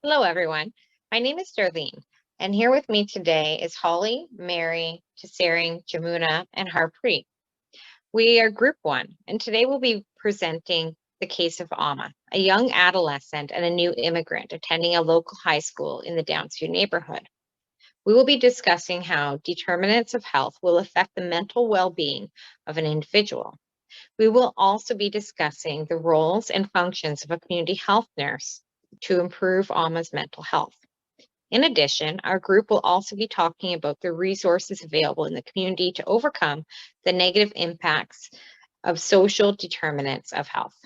Hello, everyone. My name is Darlene, and here with me today is Holly, Mary, Tsering, Jamuna, and Harpreet. We are Group 1, and today we'll be presenting the case of Amma, a young adolescent and a new immigrant attending a local high school in the Downsview neighborhood. We will be discussing how determinants of health will affect the mental well-being of an individual. We will also be discussing the roles and functions of a community health nurse to improve Amma's mental health. In addition, our group will also be talking about the resources available in the community to overcome the negative impacts of social determinants of health.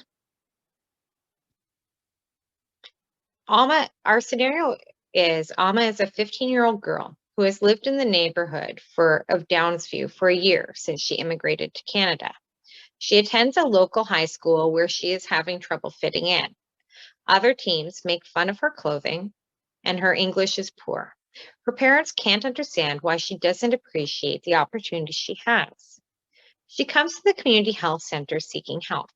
Our scenario is Amma is a 15-year-old girl who has lived in the neighborhood of Downsview for a year since she immigrated to Canada. She attends a local high school where she is having trouble fitting in. Other teens make fun of her clothing, and her English is poor. Her parents can't understand why she doesn't appreciate the opportunity she has. She comes to the community health center seeking help.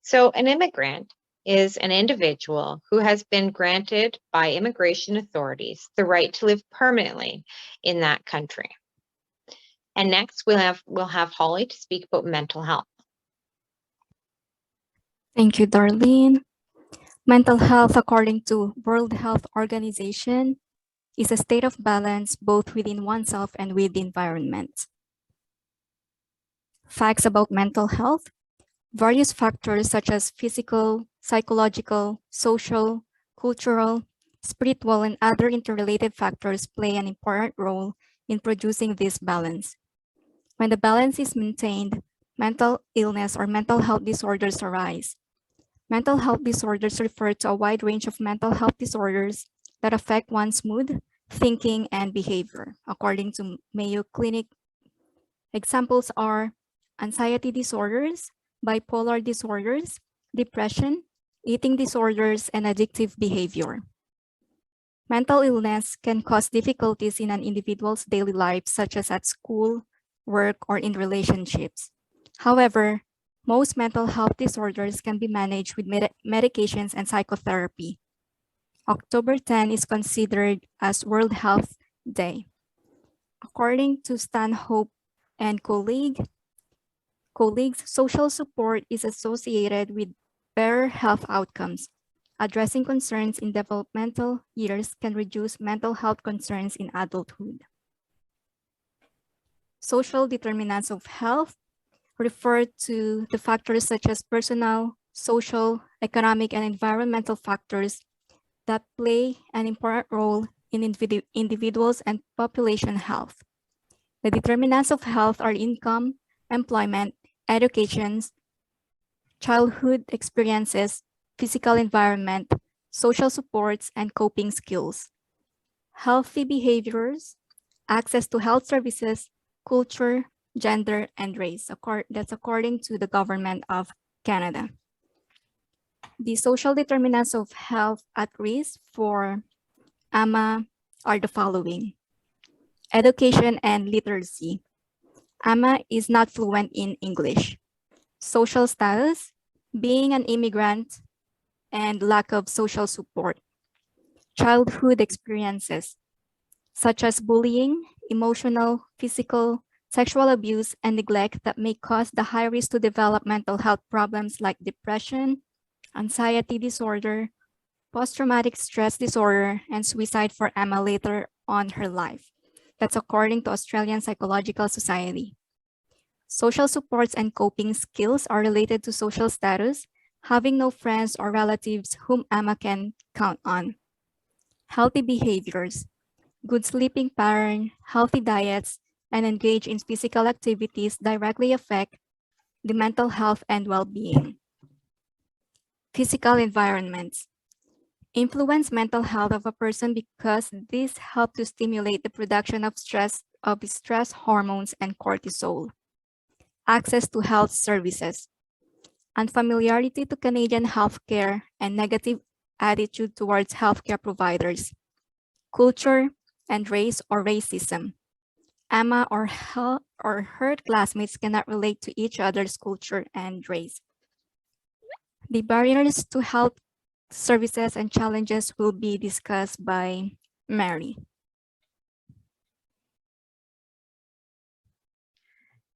So, an immigrant is an individual who has been granted by immigration authorities the right to live permanently in that country. And next, we'll have Holly to speak about mental health. Thank you, Darlene. Mental health, according to World Health Organization, is a state of balance both within oneself and with the environment. Facts about mental health. Various factors such as physical, psychological, social, cultural, spiritual, and other interrelated factors play an important role in producing this balance. When the balance is maintained, mental illness or mental health disorders arise. Mental health disorders refer to a wide range of mental health disorders that affect one's mood, thinking, and behavior, according to Mayo Clinic. Examples are anxiety disorders, bipolar disorders, depression, eating disorders, and addictive behavior. Mental illness can cause difficulties in an individual's daily life, such as at school, work, or in relationships. However, most mental health disorders can be managed with medications and psychotherapy. October 10 is considered as World Health Day. According to Stanhope and colleagues, social support is associated with better health outcomes. Addressing concerns in developmental years can reduce mental health concerns in adulthood. Social determinants of health refer to the factors such as personal, social, economic, and environmental factors that play an important role in individuals' and population health. The determinants of health are income, employment, education, childhood experiences, physical environment, social supports, and coping skills. Healthy behaviors, access to health services, culture, gender, and race. That's according to the Government of Canada. The social determinants of health at risk for Amma are the following. Education and literacy. Amma is not fluent in English. Social status, being an immigrant, and lack of social support. Childhood experiences, such as bullying, emotional, physical, sexual abuse, and neglect that may cause the high risk to develop mental health problems like depression, anxiety disorder, post-traumatic stress disorder, and suicide for Amma later on her life. That's according to Australian Psychological Society. Social supports and coping skills are related to social status, having no friends or relatives whom Amma can count on. Healthy behaviors, good sleeping pattern, healthy diets, and engage in physical activities directly affect the mental health and well-being. Physical environments influence mental health of a person because these help to stimulate the production of stress hormones and cortisol. Access to health services, unfamiliarity to Canadian healthcare, and negative attitude towards healthcare providers. Culture and race or racism. Amma or her classmates cannot relate to each other's culture and race. The barriers to health services and challenges will be discussed by Mary.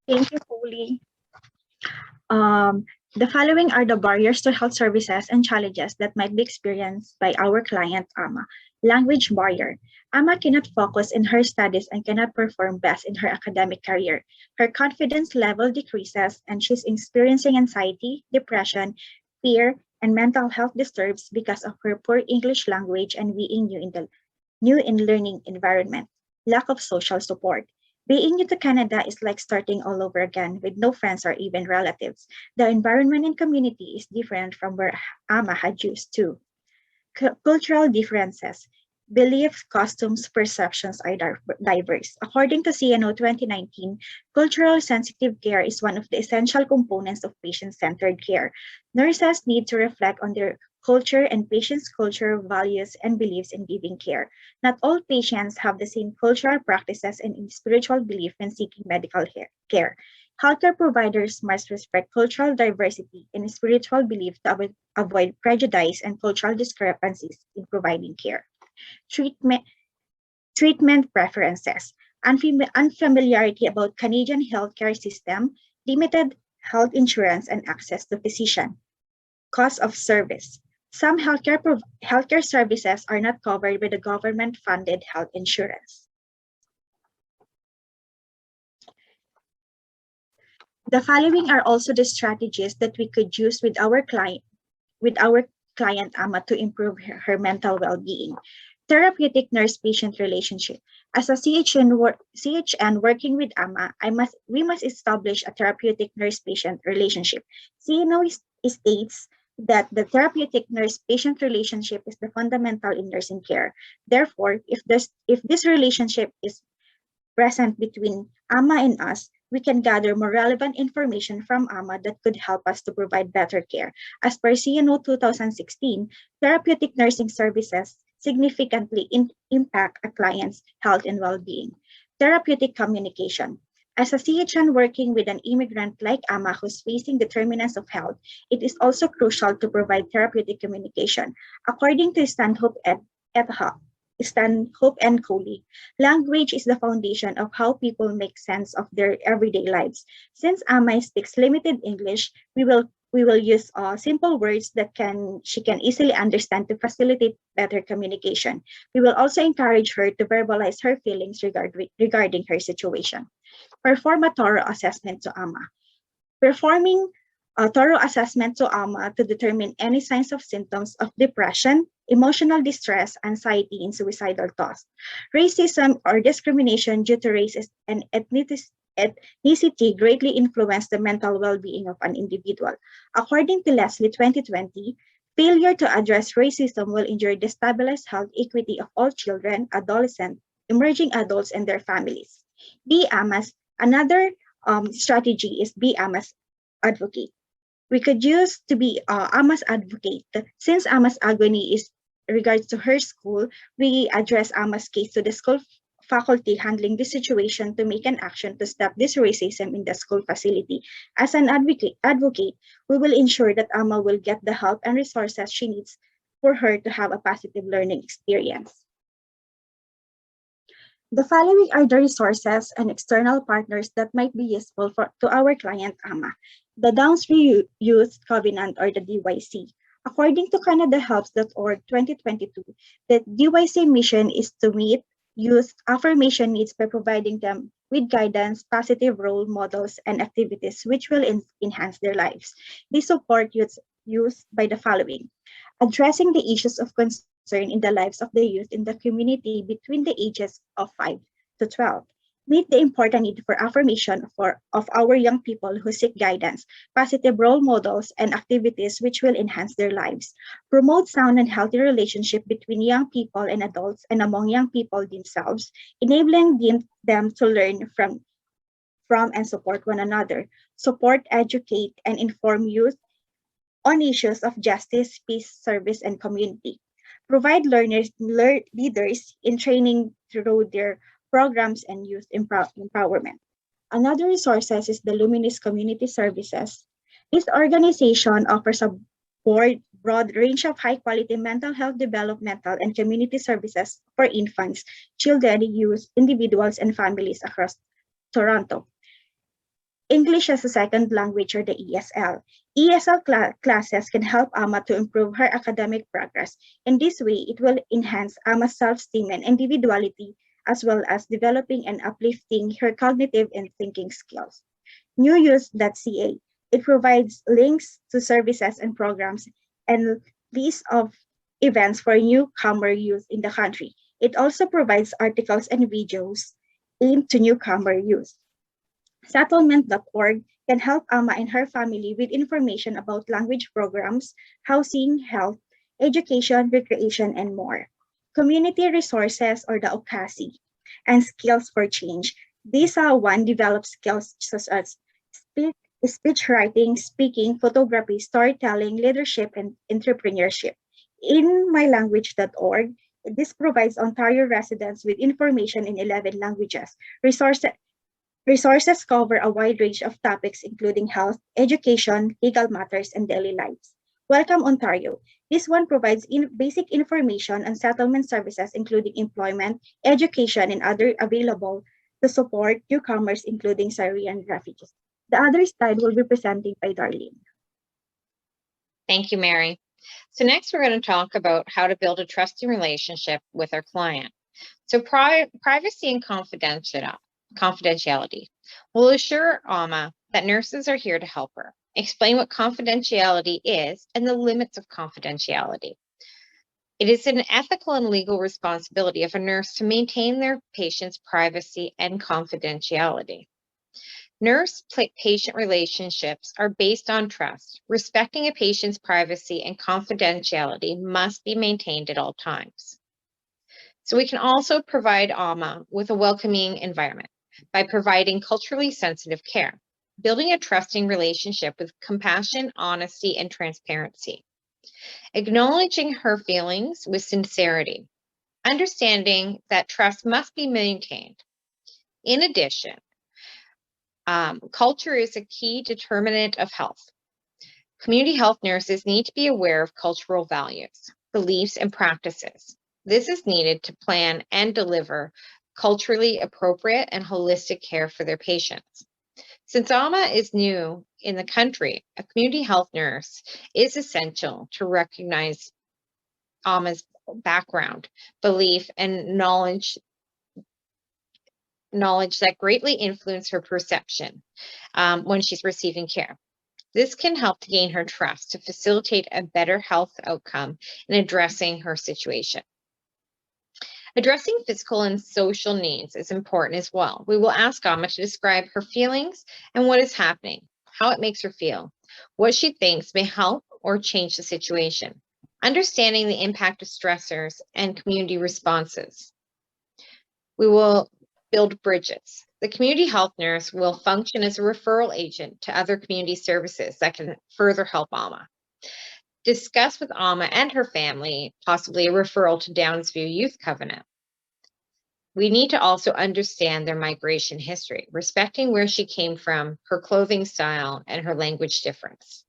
Thank you, Foley. The following are the barriers to health services and challenges that might be experienced by our client, Ama. Language barrier. Ama cannot focus in her studies and cannot perform best in her academic career. Her confidence level decreases and she's experiencing anxiety, depression, fear, and mental health disturbs because of her poor English language and being new in learning environment. Lack of social support. Being new to Canada is like starting all over again with no friends or even relatives. The environment and community is different from where Ama had used to. Cultural differences. Beliefs, costumes, perceptions are diverse. According to CNO 2019, cultural sensitive care is one of the essential components of patient-centered care. Nurses need to reflect on their culture and patients' culture, values, and beliefs in giving care. Not all patients have the same cultural practices and spiritual belief when seeking medical care. Healthcare providers must respect cultural diversity and spiritual belief to avoid prejudice and cultural discrepancies in providing care. Treatment preferences, unfamiliarity about Canadian healthcare system, limited health insurance and access to physician. Cost of service. Some healthcare services are not covered by the government-funded health insurance. The following are also the strategies that we could use with our client Ama to improve her mental well-being. Therapeutic nurse-patient relationship. As a CHN working with Ama, we must establish a therapeutic nurse-patient relationship. CNO states that the therapeutic nurse-patient relationship is the fundamental in nursing care. Therefore, if this relationship is present between Ama and us, we can gather more relevant information from Ama that could help us to provide better care. As per CNO 2016, therapeutic nursing services significantly impact a client's health and well-being. Therapeutic communication. As a CHN working with an immigrant like Ama who's facing determinants of health, it is also crucial to provide therapeutic communication. According to Stanhope and colleague, language is the foundation of how people make sense of their everyday lives. Since Ama speaks limited English, we will use simple words that she can easily understand to facilitate better communication. We will also encourage her to verbalize her feelings regarding her situation. Perform a thorough assessment to Ama. Performing a thorough assessment to Ama to determine any signs of symptoms of depression, emotional distress, anxiety, and suicidal thoughts. Racism or discrimination due to race and ethnicity greatly influence the mental well-being of an individual. According to Leslie 2020, failure to address racism will injure the stabilized health equity of all children, adolescents, emerging adults, and their families. Another strategy is be Ama's advocate. We could use to be Ama's advocate. Since Ama's agony is regards to her school, we address Ama's case to the school faculty handling this situation to make an action to stop this racism in the school facility. As an advocate, we will ensure that Ama will get the help and resources she needs for her to have a positive learning experience. The following are the resources and external partners that might be useful to our client Ama. The Downstream Youth Covenant or the DYC. According to CanadaHelps.org 2022, the DYC mission is to meet youth affirmation needs by providing them with guidance, positive role models, and activities which will enhance their lives. They support youth by the following: addressing the issues of concern in the lives of the youth in the community between the ages of 5 to 12. Meet the important need for affirmation of our young people who seek guidance, positive role models, and activities which will enhance their lives. Promote sound and healthy relationship between young people and adults and among young people themselves, enabling them to learn from and support one another. Support, educate, and inform youth on issues of justice, peace, service, and community. Provide leaders in training through their programs and youth empowerment. Another resources is the Luminous Community Services. This organization offers a broad range of high-quality mental health developmental and community services for infants, children, youth, individuals, and families across Toronto. English as a second language, or the ESL. ESL classes can help Ama to improve her academic progress. In this way, it will enhance Ama's self-esteem and individuality, as well as developing and uplifting her cognitive and thinking skills. Newuse.ca. It provides links to services and programs and lists of events for newcomer youth in the country. It also provides articles and videos aimed to newcomer youth. Settlement.org can help Ama and her family with information about language programs, housing, health, education, recreation, and more. Community resources, or the OCASI, and skills for change. These one develops skills such as speech writing, speaking, photography, storytelling, leadership, and entrepreneurship. In mylanguage.org, this provides Ontario residents with information in 11 languages. Resources cover a wide range of topics including health, education, legal matters, and daily lives. Welcome Ontario. This one provides basic information on settlement services including employment, education, and other available to support newcomers including Syrian refugees. The other slide will be presented by Darlene. Thank you, Mary. So next we're going to talk about how to build a trusting relationship with our client. So privacy and confidentiality. We'll assure Ama that nurses are here to help her, explain what confidentiality is and the limits of confidentiality. It is an ethical and legal responsibility of a nurse to maintain their patient's privacy and confidentiality. Nurse-patient relationships are based on trust. Respecting a patient's privacy and confidentiality must be maintained at all times. So we can also provide Ama with a welcoming environment by providing culturally sensitive care, building a trusting relationship with compassion, honesty, and transparency, acknowledging her feelings with sincerity, understanding that trust must be maintained. In addition, culture is a key determinant of health. Community health nurses need to be aware of cultural values, beliefs, and practices. This is needed to plan and deliver culturally appropriate and holistic care for their patients. Since Ama is new in the country, a community health nurse is essential to recognize Ama's background, belief, and knowledge that greatly influence her perception when she's receiving care. This can help to gain her trust to facilitate a better health outcome in addressing her situation. Addressing physical and social needs is important as well. We will ask Ama to describe her feelings and what is happening, how it makes her feel, what she thinks may help or change the situation, understanding the impact of stressors and community responses. We will build bridges. The community health nurse will function as a referral agent to other community services that can further help Ama. Discuss with Ama and her family, possibly a referral to Downsview Youth Covenant. We need to also understand their migration history, respecting where she came from, her clothing style, and her language difference.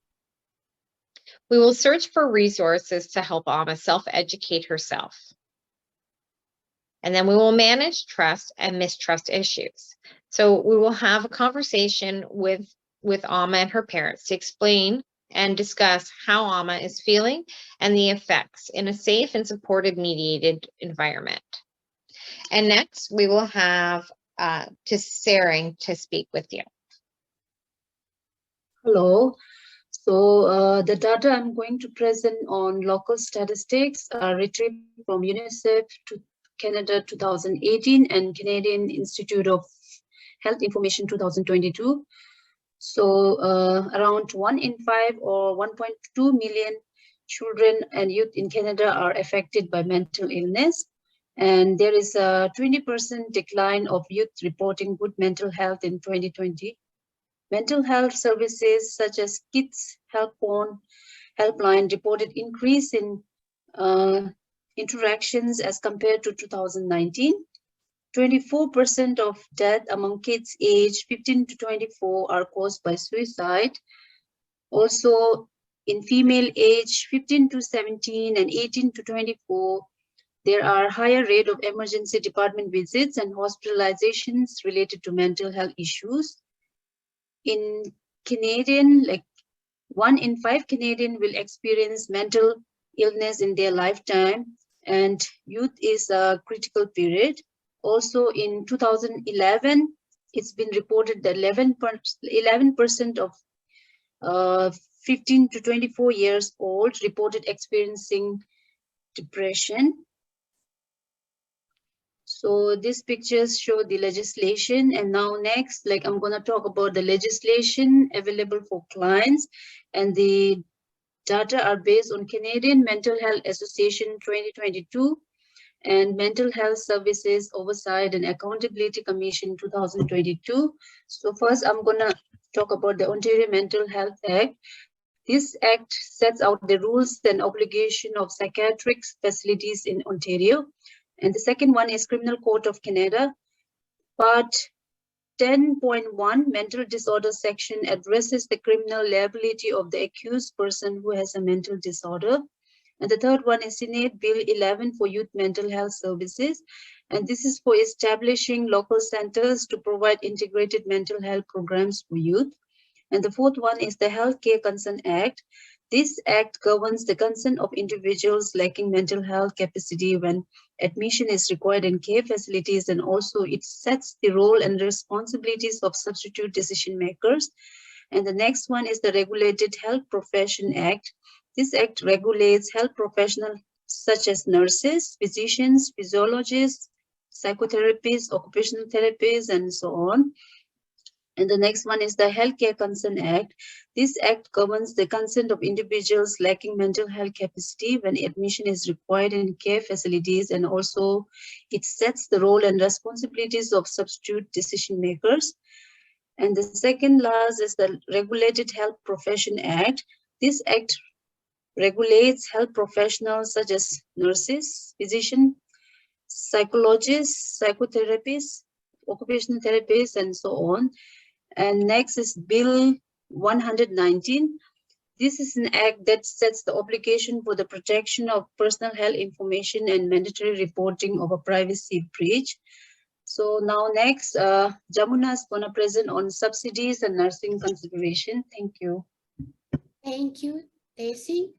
We will search for resources to help Ama self-educate herself. And then we will manage trust and mistrust issues. So we will have a conversation with Ama and her parents to explain and discuss how Ama is feeling and the effects in a safe and supported mediated environment. And next, we will have Tsering to speak with you. Hello. So the data I'm going to present on local statistics are retrieved from UNICEF to Canada 2018 and Canadian Institute of Health Information 2022. So around 1 in 5 or 1.2 million children and youth in Canada are affected by mental illness. And there is a 20% decline of youth reporting good mental health in 2020. Mental health services such as Kids Helpline reported increase in interactions as compared to 2019. 24% of deaths among kids aged 15 to 24 are caused by suicide. Also, in female age 15 to 17 and 18 to 24, there are higher rate of emergency department visits and hospitalizations related to mental health issues. In Canadian, like 1 in 5 Canadian will experience mental illness in their lifetime, and youth is a critical period. Also in 2011, it's been reported that 11% of 15 to 24 years old reported experiencing depression. So these pictures show the legislation, and now next, like I'm gonna talk about the legislation available for clients, and the data are based on Canadian Mental Health Association 2022 and Mental Health Services Oversight and Accountability Commission 2022. So first I'm gonna talk about the Ontario Mental Health Act. This act sets out the rules and obligation of psychiatric facilities in Ontario. And the second one is Criminal Code of Canada. Part 10.1 mental disorder section addresses the criminal liability of the accused person who has a mental disorder. And the third one is Senate Bill 11 for youth mental health services. And this is for establishing local centers to provide integrated mental health programs for youth. And the fourth one is the Healthcare Consent Act. This act governs the consent of individuals lacking mental health capacity when admission is required in care facilities, and also it sets the role and responsibilities of substitute decision makers. And the next one is the Regulated Health Profession Act. This act regulates health professionals such as nurses, physicians, physiologists, psychotherapists, occupational therapists, and so on. And the next one is the Healthcare Consent Act. This act governs the consent of individuals lacking mental health capacity when admission is required in care facilities, and also it sets the role and responsibilities of substitute decision makers. And the second last is the Regulated Health Profession Act. This act regulates health professionals such as nurses, physicians, psychologists, psychotherapists, occupational therapists, and so on. And next is Bill 119. This is an act that sets the obligation for the protection of personal health information and mandatory reporting of a privacy breach. So now next, Jamuna is going to present on subsidies and nursing consideration. Thank you. Thank you, Daisy.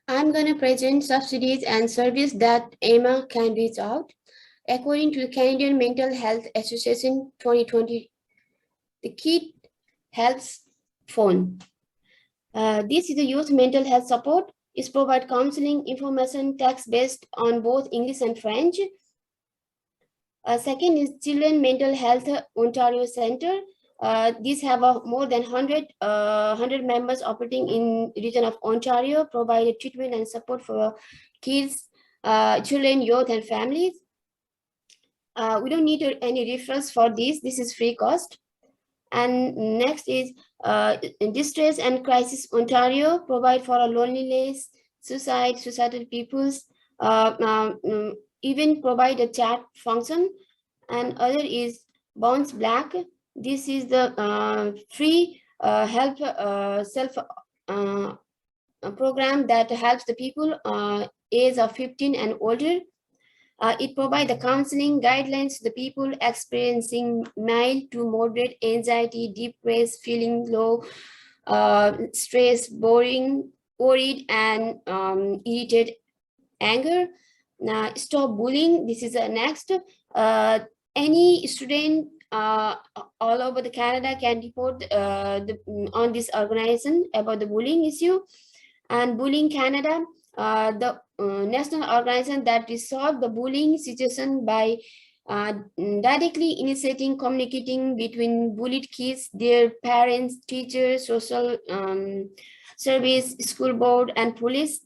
I'm going to present subsidies and service that Emma can reach out. According to the Canadian Mental Health Association 2020, the Kid Health Phone. This is the youth mental health support. It provides counseling, information, text-based on both English and French. Second is Children Mental Health Ontario Center. These have more than 100 members operating in the region of Ontario, provide treatment and support for kids, children, youth, and families. We don't need any referrals for this. This is free cost. And next is Distress and Crisis Ontario, provide for a loneliness, suicide, suicidal peoples, even provide a chat function. And other is Bounce Black. This is the free help self program that helps the people age of 15 and older. It provides the counseling guidelines to the people experiencing mild to moderate anxiety, depressed, feeling low, stressed, worried, and irritated, anger. Now, stop bullying. This is the next. Any student all over the Canada can report on this organization about the bullying issue. And Bullying Canada, the national organization that resolve the bullying situation by directly initiating communicating between bullied kids, their parents, teachers, social service, school board, and police.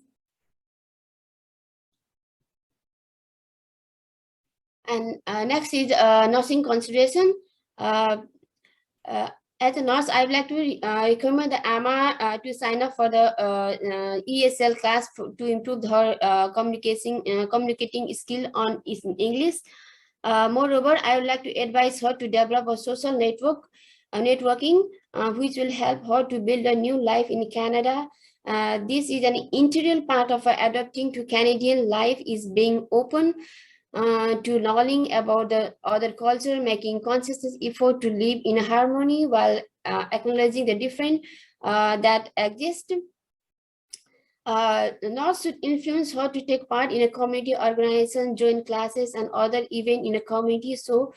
And next is nursing consideration. As a nurse, I would like to recommend the Amma to sign up for the ESL class to improve her communicating skill on English. Moreover, I would like to advise her to develop a social networking, which will help her to build a new life in Canada. This is an integral part of adapting to Canadian life, is being open to learning about the other culture, making conscious effort to live in harmony while acknowledging the different that exist. North should influence her to take part in a community organization, join classes and other events in a community, so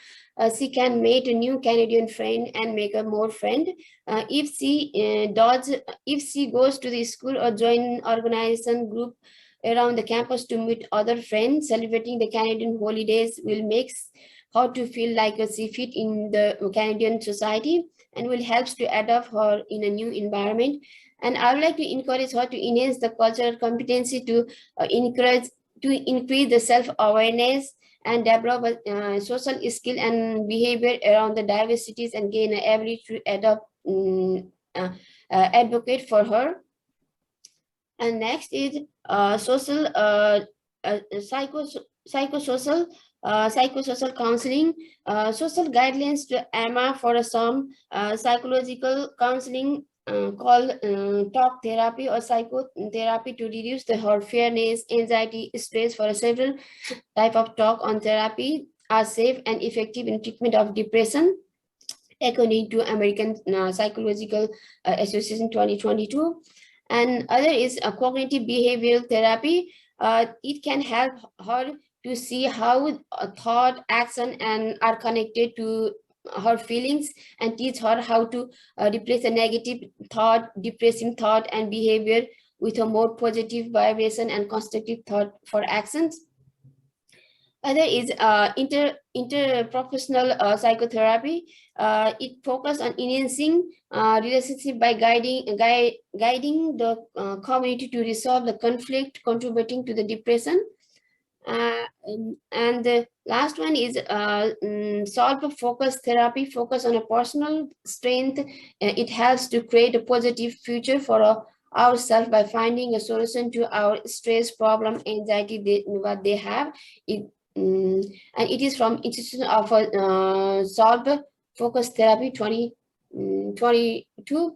she can make a new Canadian friend and make a more friend. If she goes to the school or join organization group around the campus to meet other friends, celebrating the Canadian holidays will make her to feel like she fit in the Canadian society and will help to adapt her in a new environment. And I would like to encourage her to enhance the cultural competency to increase the self-awareness and develop social skill and behavior around the diversities and gain an ability to advocate for her. And next is social psychosocial counseling, social guidelines to Emma for some psychological counseling called talk therapy or psychotherapy to reduce her fearness, anxiety, stress. For several type of talk on therapy are safe and effective in treatment of depression, according to American Psychological Association 2022. And other is a cognitive behavioral therapy. It can help her to see how thought, action, and are connected to her feelings, and teach her how to replace a negative thought, depressing thought and behavior with a more positive vibration and constructive thought for actions. Other is interprofessional psychotherapy. It focuses on enhancing relationship by guiding the community to resolve the conflict contributing to the depression. And the last one is solve focus therapy, focus on a personal strength. It helps to create a positive future for ourselves by finding a solution to our stress, problem, anxiety, what they have. And it is from Institution of Solve Focus Therapy 2022.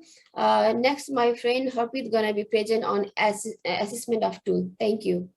Next, my friend Harpreet gonna be present on assessment of tool. Thank you.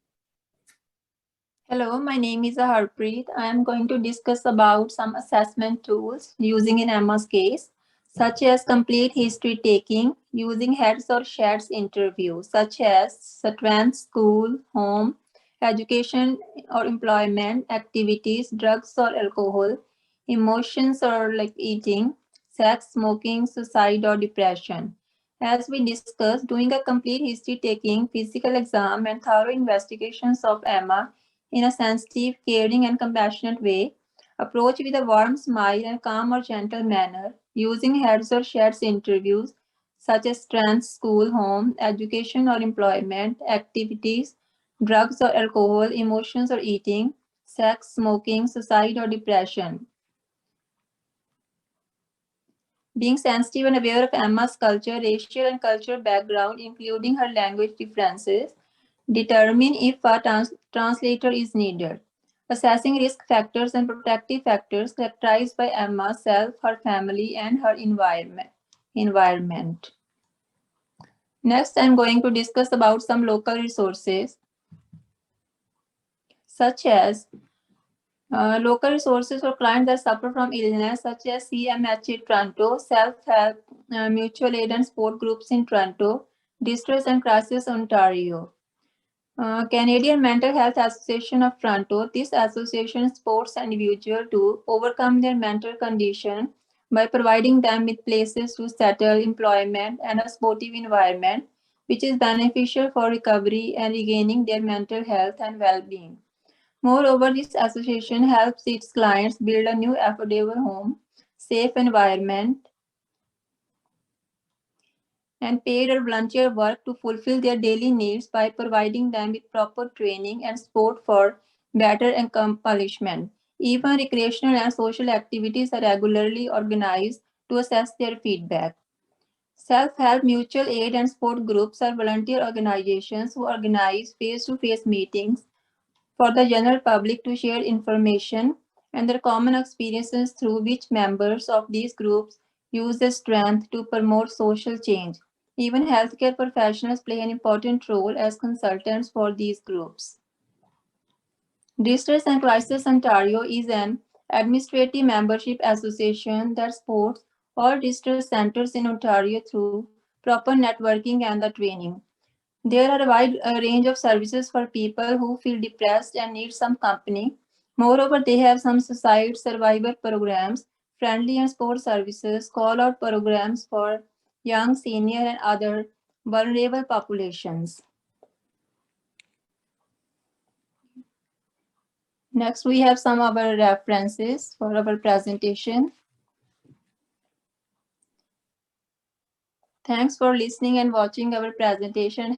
Hello, my name is Harpreet. I am going to discuss about some assessment tools using in Emma's case, such as complete history taking, using heads or sheds interview, such as strength, school, home, education or employment, activities, drugs or alcohol, emotions or like eating, sex, smoking, suicide or depression. As we discussed, doing a complete history taking, physical exam and thorough investigations of Emma in a sensitive, caring, and compassionate way, approach with a warm smile and calm or gentle manner, using heads or sheds interviews such as strength, school, home, education or employment, activities, drugs or alcohol, emotions or eating, sex, smoking, suicide or depression. Being sensitive and aware of Emma's culture, racial and cultural background, including her language differences, determine if a translator is needed. Assessing risk factors and protective factors characterized by Emma, self, her family, and her environment. Next, I'm going to discuss about some local resources, such as local resources for clients that suffer from illness, such as CMHA Toronto, self-help, mutual aid and support groups in Toronto, Distress and Crisis Ontario. Canadian Mental Health Association of Toronto. This association supports individuals to overcome their mental condition by providing them with places to settle, employment, and a supportive environment, which is beneficial for recovery and regaining their mental health and well-being. Moreover, this association helps its clients build a new affordable home, safe environment, and paid or volunteer work to fulfill their daily needs by providing them with proper training and support for better accomplishment. Even recreational and social activities are regularly organized to assess their feedback. Self-help, mutual aid, and support groups are volunteer organizations who organize face-to-face meetings for the general public to share information and their common experiences, through which members of these groups use their strength to promote social change. Even healthcare professionals play an important role as consultants for these groups. Distress and Crisis Ontario is an administrative membership association that supports all distress centers in Ontario through proper networking and the training. There are a wide range of services for people who feel depressed and need some company. Moreover, they have some suicide survivor programs, friendly and support services, call-out programs for young, senior, and other vulnerable populations. Next, we have some of our references for our presentation. Thanks for listening and watching our presentation.